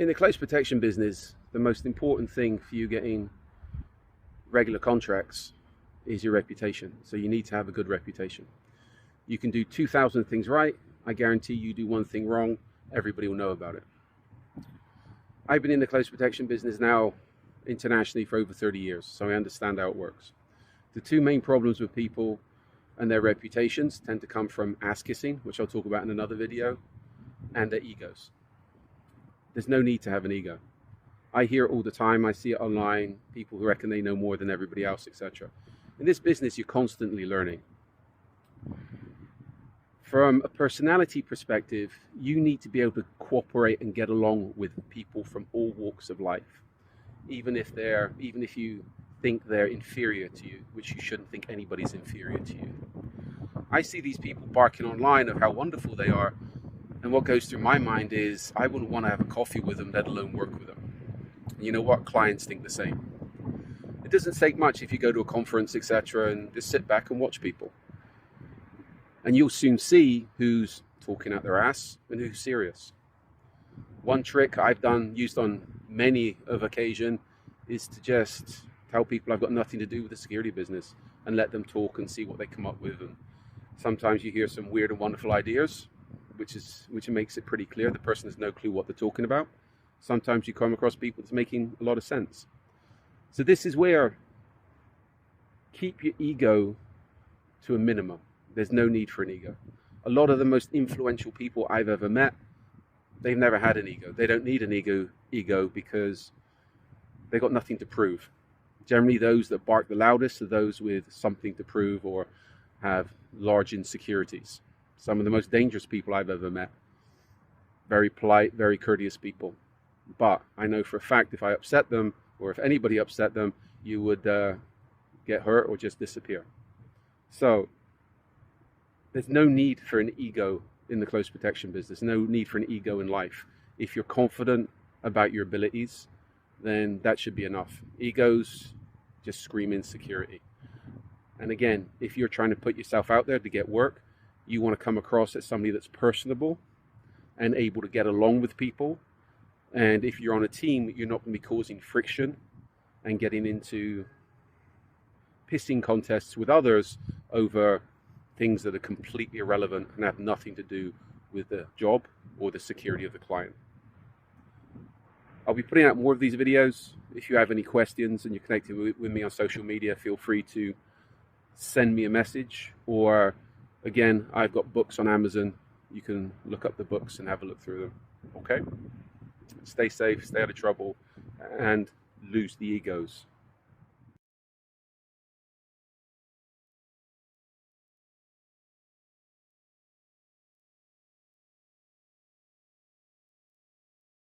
In the close protection business, the most important thing for you getting regular contracts is your reputation. So you need to have a good reputation. You can do 2,000 things right. I guarantee you do one thing wrong, everybody will know about it. I've been in the close protection business now internationally for over 30 years, so I understand how it works. The two main problems with people and their reputations tend to come from ass kissing, which I'll talk about in another video, and their egos. There's no need to have an ego. I hear it all the time. I see it online. People who reckon they know more than everybody else, etc. In this business, you're constantly learning. From a personality perspective, you need to be able to cooperate and get along with people from all walks of life, even if you think they're inferior to you, which you shouldn't think anybody's inferior to you. I see these people barking online of how wonderful they are, and what goes through my mind is I wouldn't want to have a coffee with them, let alone work with them. And you know what? Clients think the same. It doesn't take much if you go to a conference, etc., and just sit back and watch people. And you'll soon see who's talking out their ass and who's serious. One trick I've used on many of occasion, is to just tell people I've got nothing to do with the security business and let them talk and see what they come up with. And sometimes you hear some weird and wonderful ideas, which makes it pretty clear the person has no clue what they're talking about. Sometimes you come across people that's making a lot of sense. So this is where keep your ego to a minimum. There's no need for an ego. A lot of the most influential people I've ever met, they've never had an ego. They don't need an ego because they've got nothing to prove. Generally, those that bark the loudest are those with something to prove or have large insecurities. Some of the most dangerous people I've ever met. Very polite, very courteous people. But I know for a fact if I upset them, or if anybody upset them, you would get hurt or just disappear. So there's no need for an ego in the close protection business. No need for an ego in life. If you're confident about your abilities, then that should be enough. Egos just scream insecurity. And again, if you're trying to put yourself out there to get work, you want to come across as somebody that's personable and able to get along with people. And if you're on a team, you're not going to be causing friction and getting into pissing contests with others over things that are completely irrelevant and have nothing to do with the job or the security of the client. I'll be putting out more of these videos. If you have any questions and you're connected with me on social media, feel free to send me a message. Or again, I've got books on Amazon. You can look up the books and have a look through them. Okay? Stay safe, stay out of trouble, and lose the egos.